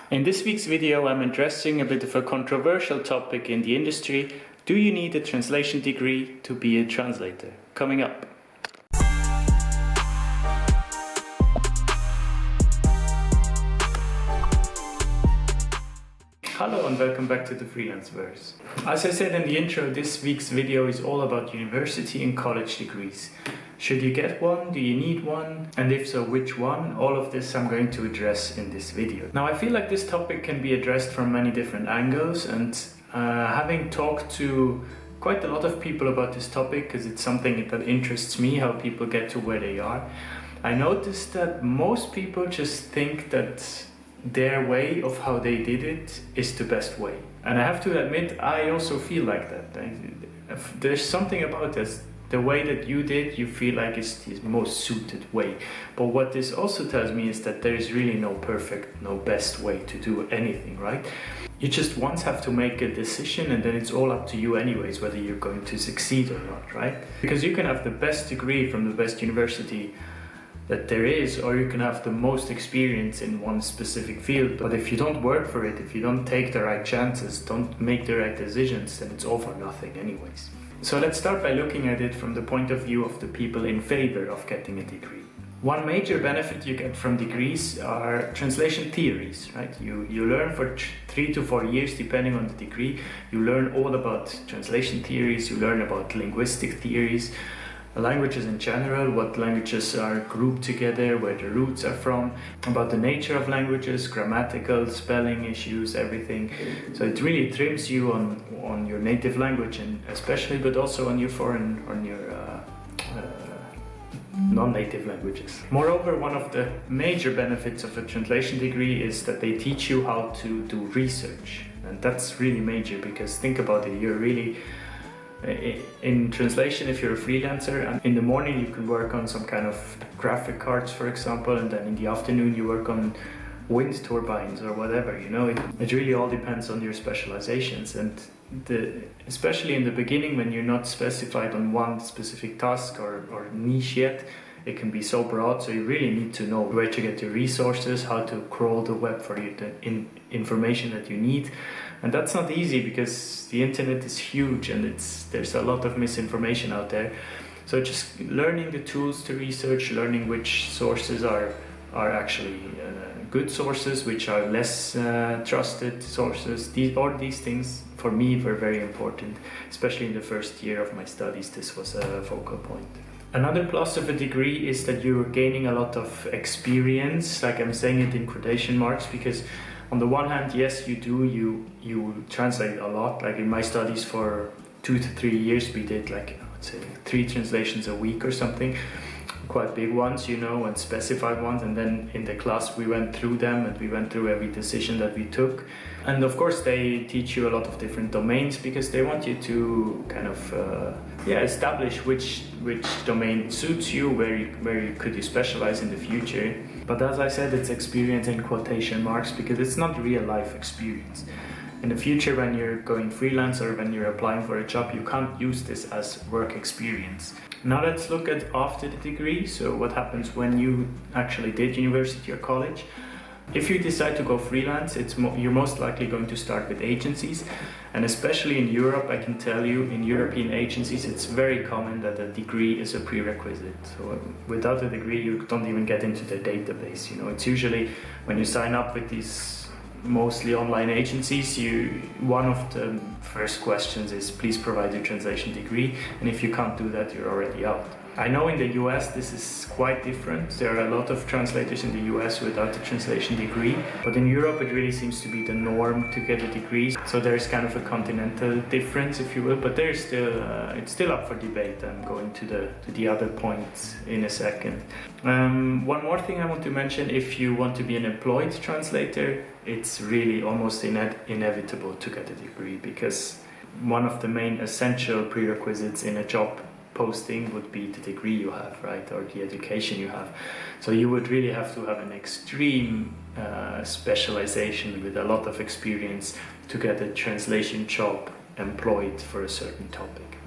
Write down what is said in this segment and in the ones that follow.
In this week's video, I'm addressing a bit of a controversial topic in the industry. Do you need a translation degree to be a translator? Coming up. Hello and welcome back to the Freelanceverse. As I said in the intro, this week's video is all about university and college degrees. Should you get one? Do you need one? And if so, which one? All of this I'm going to address in this video. Now, I feel like this topic can be addressed from many different angles, and having talked to quite a lot of people about this topic, because it's something that interests me, how people get to where they are, I noticed that most people just think that their way of how they did it is the best way. And I have to admit, I also feel like that. There's something about this. The way that you did, you feel like it's the most suited way. But what this also tells me is that there is really no perfect, no best way to do anything, right? You just once have to make a decision, and then it's all up to you anyways, whether you're going to succeed or not, right? Because you can have the best degree from the best university that there is, or you can have the most experience in one specific field. But if you don't work for it, if you don't take the right chances, don't make the right decisions, then it's all for nothing anyways. So let's start by looking at it from the point of view of the people in favor of getting a degree. One major benefit you get from degrees are translation theories, right? You learn for 3 to 4 years, depending on the degree. You learn all about translation theories, you learn about linguistic theories, languages in general, what languages are grouped together, where the roots are from, about the nature of languages, grammatical, spelling issues, everything. So it really trims you on your native language, and especially, but also on your foreign, on your non-native languages. Moreover, one of the major benefits of a translation degree is that they teach you how to do research. And that's really major, because think about it, you're really in translation, if you're a freelancer, and in the morning you can work on some kind of graphic cards, for example, and then in the afternoon you work on wind turbines or whatever, you know, it really all depends on your specializations. And especially in the beginning, when you're not specified on one specific task or niche yet, it can be so broad, so you really need to know where to get your resources, how to crawl the web for the information that you need. And that's not easy, because the internet is huge and there's a lot of misinformation out there. So just learning the tools to research, learning which sources are actually good sources, which are less trusted sources. These things for me were very important, especially in the first year of my studies. This was a focal point. Another plus of a degree is that you're gaining a lot of experience, like I'm saying it in quotation marks, because on the one hand, yes, you translate a lot. Like in my studies for 2 to 3 years, we did like, I would say 3 translations a week or something, quite big ones, you know, and specified ones. And then in the class we went through them, and we went through every decision that we took. And of course they teach you a lot of different domains, because they want you to kind of establish which domain suits you, where could you specialize in the future. But as I said, it's experience in quotation marks, because it's not real life experience. In the future, when you're going freelance or when you're applying for a job, you can't use this as work experience. Now let's look at after the degree. So what happens when you actually did university or college? If you decide to go freelance, you're most likely going to start with agencies. And especially in Europe, I can tell you, in European agencies, it's very common that a degree is a prerequisite. So without a degree, you don't even get into the database. You know, it's usually when you sign up with these mostly online agencies, one of the first questions is, please provide your translation degree. And if you can't do that, you're already out. I know in the US this is quite different. There are a lot of translators in the US without a translation degree, but in Europe it really seems to be the norm to get a degree. So there's kind of a continental difference, if you will, but there's still it's still up for debate. I'm going to the other points in a second. One more thing I want to mention: if you want to be an employed translator, it's really almost inevitable to get a degree, because one of the main essential prerequisites in a job posting would be the degree you have, right, or the education you have. So you would really have to have an extreme specialization with a lot of experience to get a translation job employed for a certain topic.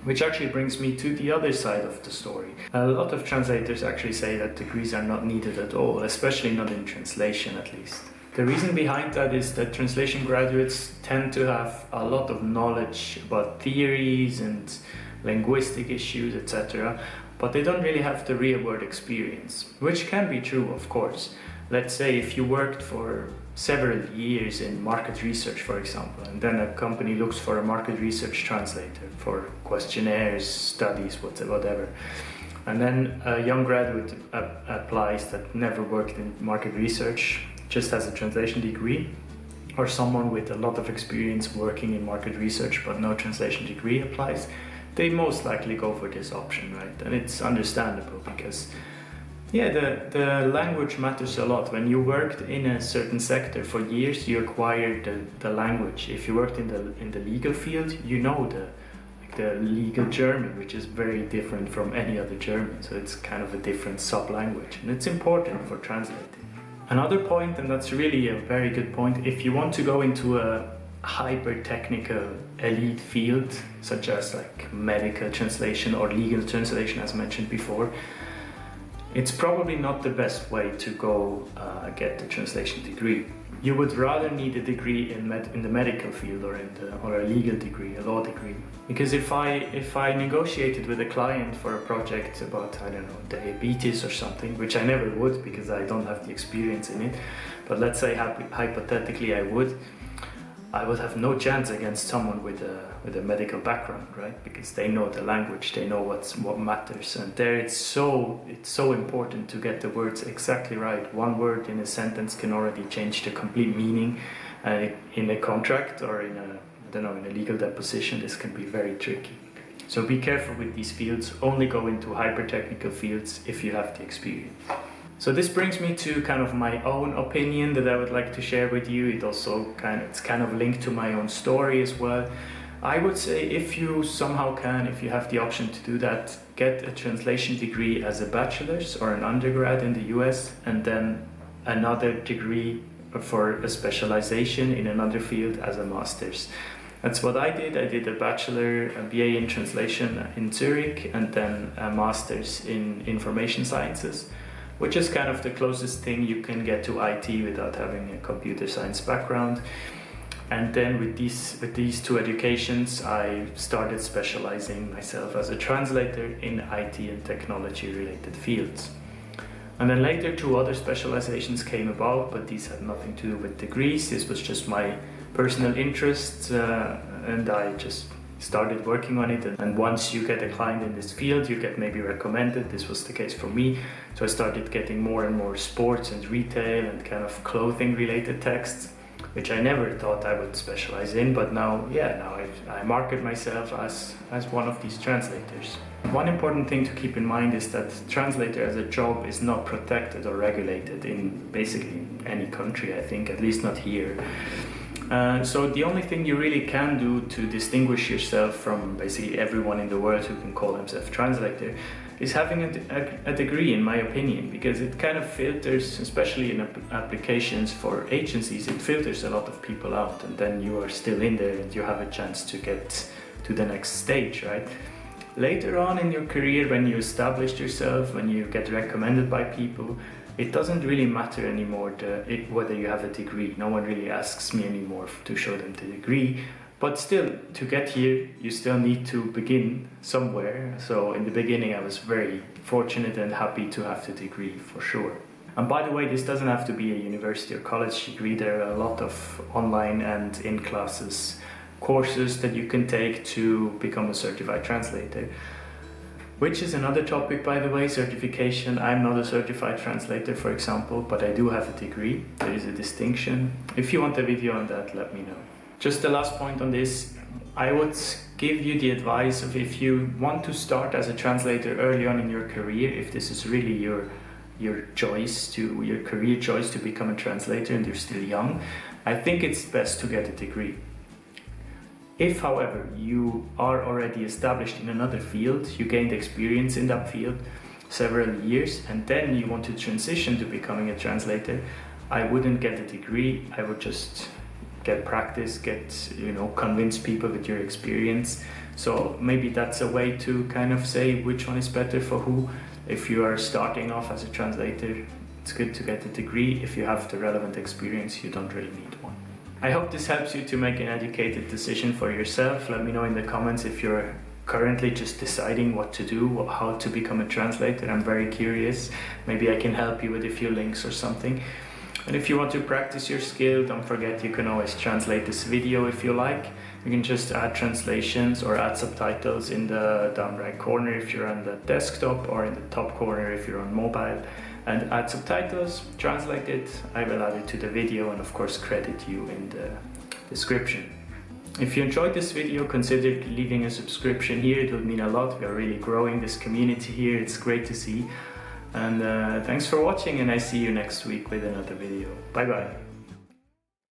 Which actually brings me to the other side of the story. A lot of translators actually say that degrees are not needed at all, especially not in translation at least. The reason behind that is that translation graduates tend to have a lot of knowledge about theories and linguistic issues, etc., but they don't really have the real-world experience, which can be true, of course. Let's say if you worked for several years in market research, for example, and then a company looks for a market research translator for questionnaires, studies, whatever. And then a young graduate applies that never worked in market research, just has a translation degree, or someone with a lot of experience working in market research but no translation degree applies. They most likely go for this option, right? And it's understandable because the language matters a lot. When you worked in a certain sector for years, you acquired the language. If you worked in the legal field, you know the legal German, which is very different from any other German. So it's kind of a different sub-language, and it's important for translating. Another point, and that's really a very good point, if you want to go into a hyper-technical elite field, such as like medical translation or legal translation, as mentioned before, it's probably not the best way to go get the translation degree. You would rather need a degree in the medical field or a legal degree, a law degree. Because if I negotiated with a client for a project about, I don't know, diabetes or something, which I never would because I don't have the experience in it, but let's say hypothetically I would have no chance against someone with a medical background, right? Because they know the language, they know what matters, and there it's so important to get the words exactly right. One word in a sentence can already change the complete meaning. In a contract or in a legal deposition, this can be very tricky. So be careful with these fields. Only go into hyper-technical fields if you have the experience. So this brings me to kind of my own opinion that I would like to share with you. It's kind of linked to my own story as well. I would say if you somehow can, if you have the option to do that, get a translation degree as a bachelor's or an undergrad in the US, and then another degree for a specialization in another field as a master's. That's what I did. I did a bachelor, a BA in translation in Zurich, and then a master's in information sciences, which is kind of the closest thing you can get to IT without having a computer science background. And then with these two educations, I started specializing myself as a translator in IT and technology related fields. And then later 2 other specializations came about, but these had nothing to do with degrees. This was just my personal interest, and I just started working on it. And once you get a client in this field, you get maybe recommended. This was the case for me. So I started getting more and more sports and retail and kind of clothing related texts, which I never thought I would specialize in, but now I market myself as one of these translators. One important thing to keep in mind is that translator as a job is not protected or regulated in basically any country, I think, at least not here. So the only thing you really can do to distinguish yourself from basically everyone in the world who can call himself translator is having a degree, in my opinion, because it kind of filters, especially in applications for agencies, it filters a lot of people out, and then you are still in there and you have a chance to get to the next stage, right? Later on in your career, when you established yourself, when you get recommended by people, it doesn't really matter anymore whether you have a degree. No one really asks me anymore to show them the degree. But still, to get here, you still need to begin somewhere. So in the beginning, I was very fortunate and happy to have the degree, for sure. And by the way, this doesn't have to be a university or college degree. There are a lot of online and in-classes courses that you can take to become a certified translator. Which is another topic, by the way, certification. I'm not a certified translator, for example, but I do have a degree. There is a distinction. If you want a video on that, let me know. Just the last point on this, I would give you the advice of if you want to start as a translator early on in your career, if this is really your career choice to become a translator and you're still young, I think it's best to get a degree. If, however, you are already established in another field, you gained experience in that field several years, and then you want to transition to becoming a translator, I wouldn't get a degree. I would just get practice, convince people with your experience. So maybe that's a way to kind of say which one is better for who. If you are starting off as a translator, It's good to get a degree. If you have the relevant experience, you don't really need one. I hope this helps you to make an educated decision for yourself. Let me know in the comments if you're currently just deciding what to do, how to become a translator. I'm very curious. Maybe I can help you with a few links or something. And if you want to practice your skill, don't forget you can always translate this video if you like. You can just add translations or add subtitles in the down right corner if you're on the desktop, or in the top corner if you're on mobile, and add subtitles, translate it. I will add it to the video and of course credit you in the description. If you enjoyed this video, consider leaving a subscription here. It would mean a lot. We are really growing this community here. It's great to see. And thanks for watching, and I see you next week with another video. Bye bye.